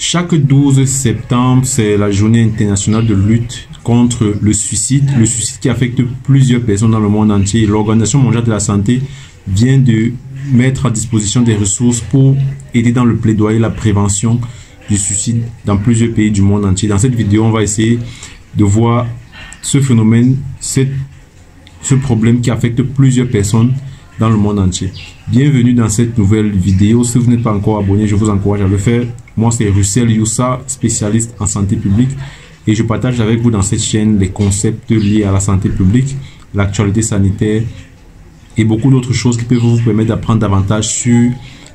Chaque 12 septembre, c'est la journée internationale de lutte contre le suicide qui affecte plusieurs personnes dans le monde entier. L'Organisation mondiale de la santé vient de mettre à disposition des ressources pour aider dans le plaidoyer la prévention du suicide dans plusieurs pays du monde entier. Dans cette vidéo, on va essayer de voir ce phénomène, ce problème qui affecte plusieurs personnes dans le monde entier. Bienvenue dans cette nouvelle vidéo. Si vous n'êtes pas encore abonné, je vous encourage à le faire. Moi, c'est Russell Youssa, spécialiste en santé publique, et je partage avec vous dans cette chaîne les concepts liés à la santé publique, l'actualité sanitaire et beaucoup d'autres choses qui peuvent vous permettre d'apprendre davantage sur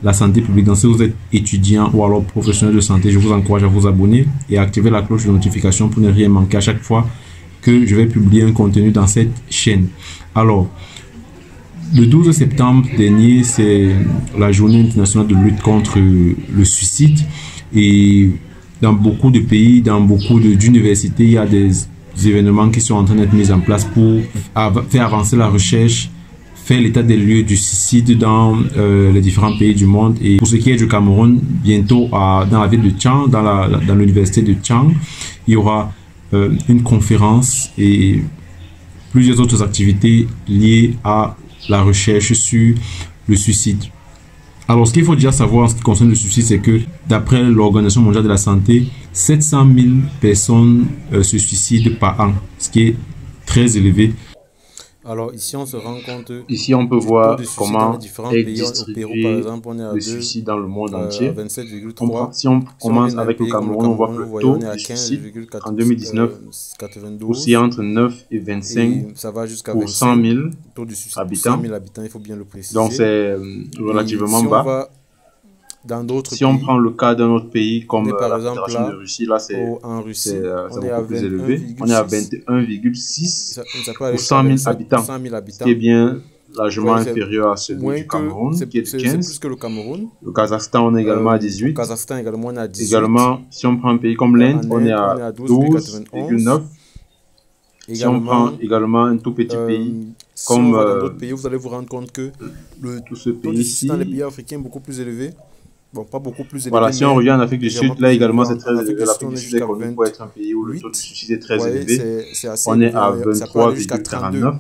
la santé publique. Donc, si vous êtes étudiant ou alors professionnel de santé, je vous encourage à vous abonner et à activer la cloche de notification pour ne rien manquer à chaque fois que je vais publier un contenu dans cette chaîne. Alors, le 12 septembre dernier, c'est la journée internationale de lutte contre le suicide. Et dans beaucoup de pays, dans beaucoup d'universités, il y a des événements qui sont en train d'être mis en place pour faire avancer la recherche, faire l'état des lieux du suicide dans les différents pays du monde. Et pour ce qui est du Cameroun, bientôt dans la ville de Tian, dans l'université de Tian, il y aura une conférence et plusieurs autres activités liées à la recherche sur le suicide. Alors, ce qu'il faut déjà savoir en ce qui concerne le suicide, c'est que d'après l'Organisation mondiale de la santé, 700 000 personnes se suicident par an, ce qui est très élevé. Alors ici on se rend compte, ici on peut voir comment est pays. distribué au Pérou, par exemple, on est à le suicide dans le monde à entier. 27,3. Si on commence avec le Cameroun, on voit que le taux de suicide en 2019 aussi entre 9 et 25 ça va jusqu'à pour 100 000 habitants. 100 000 habitants, il faut bien le préciser. Donc c'est relativement bas. Si on prend le cas d'un autre pays comme la Fédération de Russie, là c'est beaucoup plus élevé. On est à 21,6 pour 100 000 habitants, ce qui est bien largement inférieur à celui du Cameroun, qui est de 15. Plus que le Cameroun. Le Kazakhstan, on est également à 18. Également, si on prend un pays comme l'Inde, on est à 12,9. Si on prend également un tout petit pays comme d'autres pays, vous allez vous rendre compte que tout ce pays ici, dans les pays africains est beaucoup plus élevé. Bon, pas beaucoup plus élevé. Voilà, si on revient en Afrique du Sud, là également c'est très élevé. L'Afrique du Sud est connue pour être un pays où le taux de suicide est très élevé. On est à 23,49.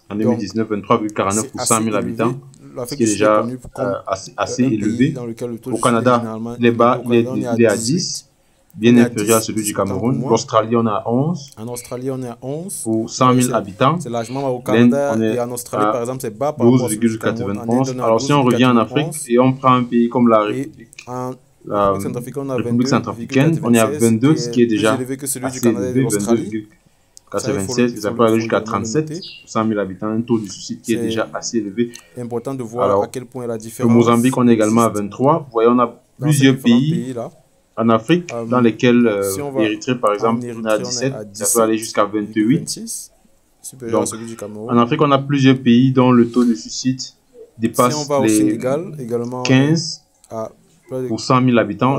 En 2019, 23,49 pour 100 000 habitants, ce qui est déjà assez élevé. Au Canada, il est bas, il est à 10, bien inférieur à celui du Cameroun. L'Australie, on est à 11. En Australie, on est à 11 pour 100 000 habitants. C'est largement au Canada et en Australie, par exemple, c'est bas par 12,91. Alors, si on revient en Afrique et on prend un pays comme la République, la République centrafricaine, on est à 22, ce qui est déjà assez élevé, 22,96, ça peut aller jusqu'à 37 pour 100 000 habitants, un taux de suicide qui est déjà assez élevé. Important de voir à quel point la différence. Au Mozambique, on est également à 23. Vous voyez, on a plusieurs pays en Afrique dans lesquels l'Érythrée, par exemple, on est à 17, ça peut aller jusqu'à 28. Donc, en Afrique, on a plusieurs pays dont le taux de suicide dépasse les 15 pour 100 000 habitants.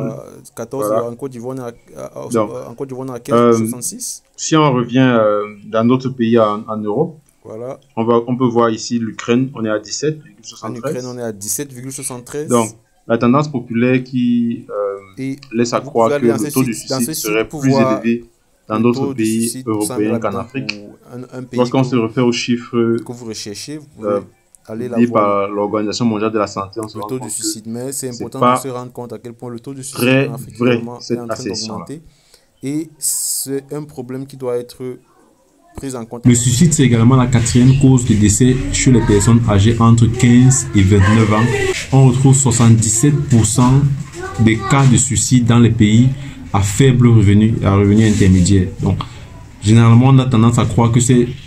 14, voilà. En Côte d'Ivoire, on est à 15,66. Si on revient dans d'autres pays en Europe, voilà. On peut voir ici l'Ukraine, on est à 17,73. En Ukraine, on est à 17,73. Donc, la tendance populaire qui laisse à croire que le taux de suicide serait plus élevé dans d'autres pays européens qu'en Afrique. Lorsqu'on se réfère aux chiffres que vous recherchez, dit par l'Organisation mondiale de la santé, on se rend compte de suicide, mais c'est important de se rendre compte à quel point le taux de suicide est en train d'augmenter. Et c'est un problème qui doit être pris en compte. Le suicide, c'est également la 4e cause de décès chez les personnes âgées entre 15 et 29 ans. On retrouve 77% des cas de suicide dans les pays à faible revenu, à revenu intermédiaire. Donc, généralement, on a tendance à croire que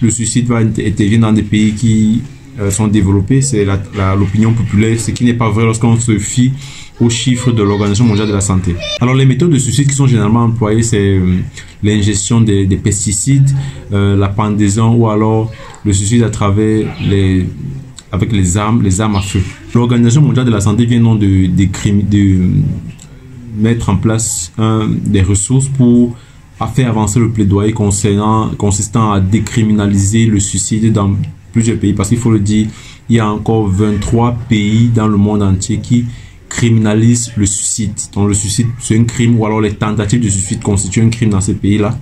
le suicide va intervenir dans des pays qui sont développés. C'est l'opinion populaire, ce qui n'est pas vrai lorsqu'on se fie aux chiffres de l'Organisation mondiale de la santé. Alors, les méthodes de suicide qui sont généralement employées, c'est l'ingestion des pesticides, la pendaison ou alors le suicide à travers avec les armes à feu. L'Organisation mondiale de la santé vient donc de mettre en place des ressources pour faire avancer le plaidoyer consistant à décriminaliser le suicide dans plusieurs pays. Parce qu'il faut le dire, il y a encore 23 pays dans le monde entier qui criminalise le suicide. Donc le suicide, c'est un crime, ou alors les tentatives de suicide constituent un crime dans ces pays-là,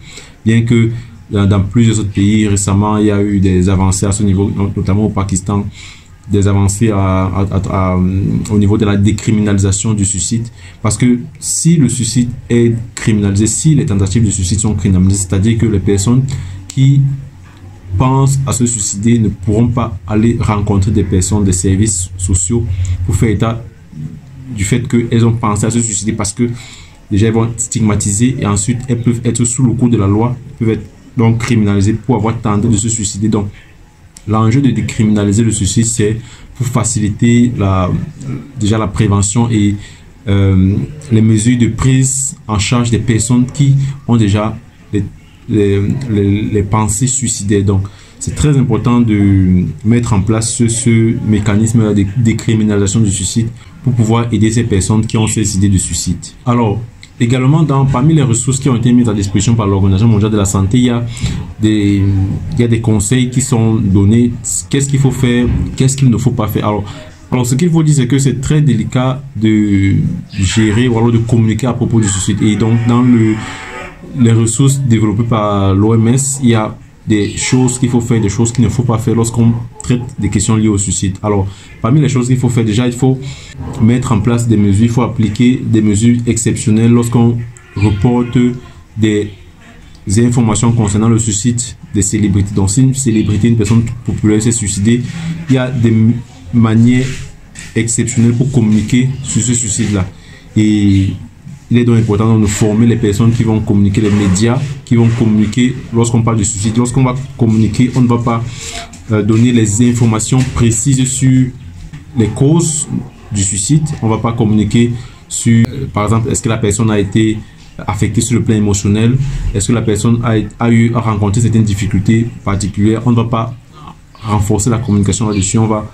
bien que dans plusieurs autres pays, récemment, il y a eu des avancées à ce niveau, notamment au Pakistan, des avancées au niveau de la décriminalisation du suicide. Parce que si le suicide est criminalisé, si les tentatives de suicide sont criminalisées, c'est-à-dire que les personnes qui pensent à se suicider ne pourront pas aller rencontrer des personnes des services sociaux pour faire état du fait qu'elles ont pensé à se suicider, parce que déjà elles vont être stigmatisées et ensuite elles peuvent être sous le coup de la loi, peuvent être donc criminalisées pour avoir tenté de se suicider. Donc l'enjeu de décriminaliser le suicide, c'est pour faciliter déjà la prévention et les mesures de prise en charge des personnes qui ont déjà les pensées suicidaires. Donc c'est très important de mettre en place ce mécanisme de décriminalisation du suicide pour pouvoir aider ces personnes qui ont ces idées de suicide. Alors, également, parmi les ressources qui ont été mises à disposition par l'Organisation mondiale de la santé, il y a des conseils qui sont donnés. Qu'est-ce qu'il faut faire, qu'est-ce qu'il ne faut pas faire. Alors ce qu'il faut dire, c'est que c'est très délicat de gérer ou alors de communiquer à propos du suicide. Et donc, dans les ressources développées par l'OMS, il y a des choses qu'il faut faire, des choses qu'il ne faut pas faire lorsqu'on traite des questions liées au suicide. Alors, parmi les choses qu'il faut faire, déjà, il faut mettre en place des mesures, il faut appliquer des mesures exceptionnelles lorsqu'on reporte des informations concernant le suicide des célébrités. Donc, si une célébrité, une personne populaire s'est suicidée, il y a des manières exceptionnelles pour communiquer sur ce suicide-là. Et il est donc important de former les personnes qui vont communiquer, les médias qui vont communiquer lorsqu'on parle de suicide. Lorsqu'on va communiquer, on ne va pas donner les informations précises sur les causes du suicide. On ne va pas communiquer sur, par exemple, est-ce que la personne a été affectée sur le plan émotionnel, est-ce que la personne a rencontré certaines difficultés particulières. On ne va pas renforcer la communication là-dessus. On va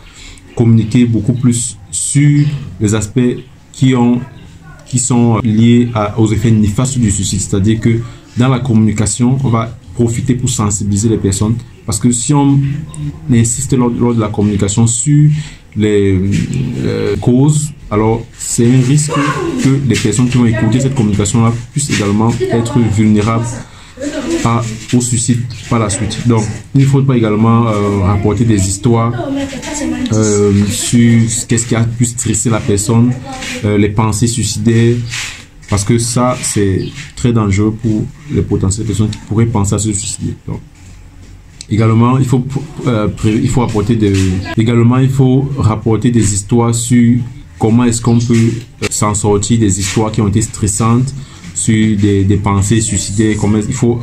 communiquer beaucoup plus sur les aspects qui sont liés aux effets néfastes du suicide. C'est-à-dire que dans la communication, on va profiter pour sensibiliser les personnes. Parce que si on insiste lors de la communication sur les causes, alors c'est un risque que les personnes qui vont écouter cette communication-là puissent également être vulnérables au suicide par la suite. Donc, il ne faut pas également rapporter des histoires sur qu'est-ce qui a pu stresser la personne, les pensées suicidaires, parce que ça, c'est très dangereux pour les potentielles personnes qui pourraient penser à se suicider. Donc, également, il faut rapporter des histoires sur comment est-ce qu'on peut s'en sortir, des histoires qui ont été stressantes, sur des pensées suicidaires. Comment il faut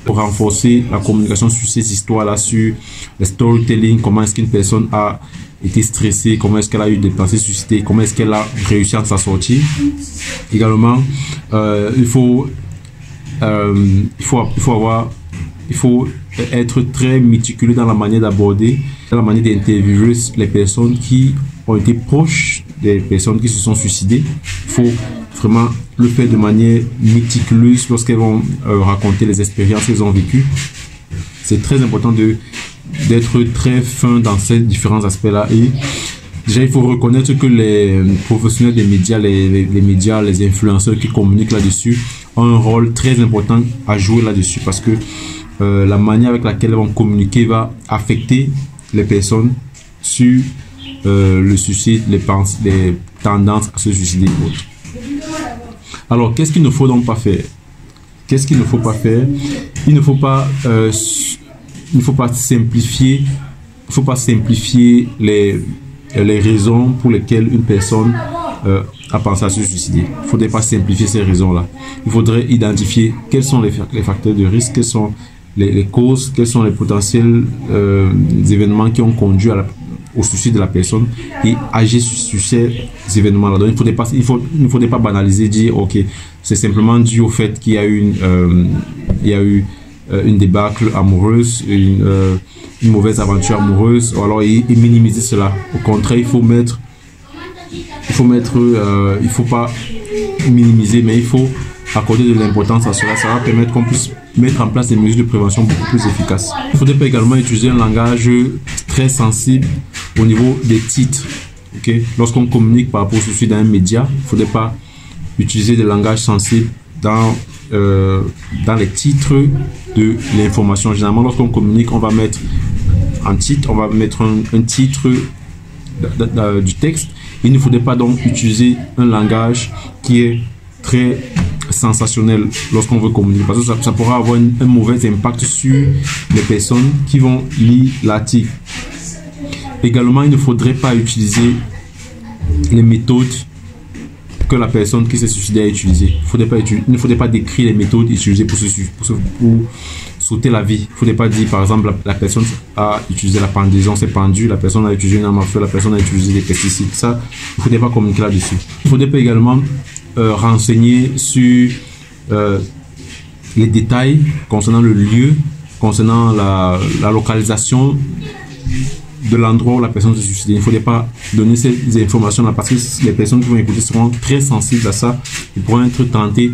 renforcer la communication sur ces histoires-là, sur le storytelling, comment est-ce qu'une personne a été stressée, comment est-ce qu'elle a eu des pensées suicidaires, comment est-ce qu'elle a réussi à s'en sortir. Également, il faut être très méticuleux dans la manière d'aborder, dans la manière d'interviewer les personnes qui ont été proches des personnes qui se sont suicidées. Il faut vraiment le faire de manière méticuleuse lorsqu'elles vont raconter les expériences qu'elles ont vécues. C'est très important d'être très fin dans ces différents aspects-là. Et déjà, il faut reconnaître que les professionnels des médias, les médias, les influenceurs qui communiquent là-dessus ont un rôle très important à jouer là-dessus, parce que la manière avec laquelle ils vont communiquer va affecter les personnes sur le suicide, les tendances à se suicider et autres. Alors, qu'est-ce qu'il ne faut donc pas faire? Qu'est-ce qu'il ne faut pas faire? Il ne faut pas simplifier les raisons pour lesquelles une personne a pensé à se suicider. Il ne faudrait pas simplifier ces raisons-là. Il faudrait identifier quels sont les facteurs de risque, quelles sont les causes, quels sont les potentiels événements qui ont conduit au suicide de la personne, et agir sur ces événements-là. Donc, il ne faudrait pas banaliser, dire ok, c'est simplement dû au fait qu'il y a eu une débâcle amoureuse, une mauvaise aventure amoureuse, ou alors et minimiser cela. Au contraire, il faut pas minimiser, mais il faut accorder de l'importance à cela. Ça va permettre qu'on puisse mettre en place des mesures de prévention beaucoup plus efficaces. Il faudrait pas également utiliser un langage très sensible au niveau des titres. Okay? Lorsqu'on communique par rapport au suicide dans un média, il ne faudrait pas utiliser des langages sensibles dans les titres de l'information. Généralement, lorsqu'on communique, on va mettre un titre, on va mettre un titre du texte. Il ne faudrait pas donc utiliser un langage qui est très sensationnel lorsqu'on veut communiquer, parce que ça pourra avoir un mauvais impact sur les personnes qui vont lire l'article. Également, il ne faudrait pas utiliser les méthodes que la personne qui s'est suicidée a utilisées. Il ne faudrait pas décrire les méthodes utilisées pour sauter la vie. Il ne faudrait pas dire, par exemple, la personne a utilisé la pendaison, s'est pendue, la personne a utilisé une arme à feu, la personne a utilisé des pesticides. Ça, il ne faudrait pas communiquer là-dessus. Il ne faudrait pas également renseigner sur les détails concernant le lieu, concernant la localisation de l'endroit où la personne se suicide. Il ne faudrait pas donner ces informations-là parce que les personnes qui vont écouter seront très sensibles à ça. Ils pourront être tentés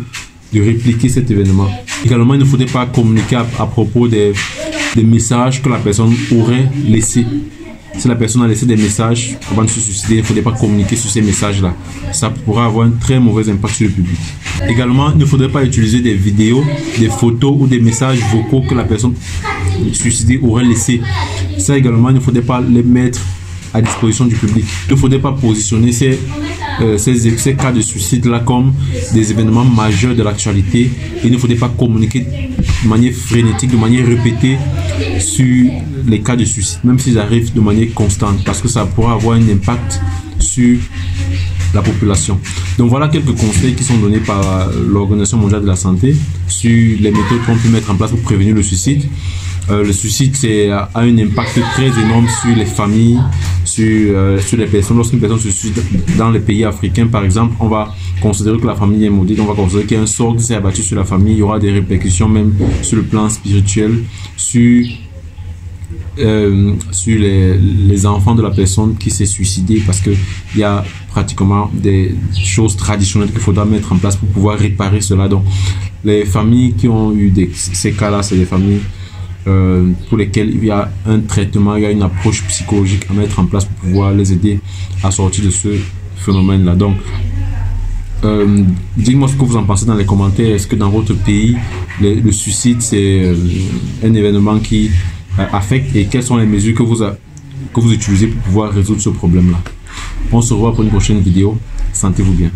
de répliquer cet événement. Également, il ne faudrait pas communiquer à propos des messages que la personne aurait laissés. Si la personne a laissé des messages avant de se suicider, il ne faudrait pas communiquer sur ces messages-là. Ça pourra avoir un très mauvais impact sur le public. Également, il ne faudrait pas utiliser des vidéos, des photos ou des messages vocaux que la personne suicidée aurait laissés. Ça également, il ne faudrait pas les mettre à disposition du public. Il ne faudrait pas positionner ces cas de suicide-là comme des événements majeurs de l'actualité. Il ne faudrait pas communiquer de manière frénétique, de manière répétée sur les cas de suicide, même s'ils arrivent de manière constante, parce que ça pourra avoir un impact sur la population. Donc voilà quelques conseils qui sont donnés par l'Organisation mondiale de la santé sur les méthodes qu'on peut mettre en place pour prévenir le suicide. Le suicide a un impact très énorme sur les familles, sur les personnes. Lorsqu'une personne se suicide dans les pays africains, par exemple, on va considérer que la famille est maudite, on va considérer qu'il y a un sort qui s'est abattu sur la famille. Il y aura des répercussions même sur le plan spirituel, sur les enfants de la personne qui s'est suicidée, parce qu'il y a pratiquement des choses traditionnelles qu'il faudra mettre en place pour pouvoir réparer cela. Donc les familles qui ont eu ces cas-là, c'est des familles pour lesquels il y a un traitement, il y a une approche psychologique à mettre en place pour pouvoir les aider à sortir de ce phénomène-là. Donc, dites-moi ce que vous en pensez dans les commentaires. Est-ce que dans votre pays, le suicide, c'est un événement qui affecte, et quelles sont les mesures que vous utilisez pour pouvoir résoudre ce problème-là? On se revoit pour une prochaine vidéo. Sentez-vous bien.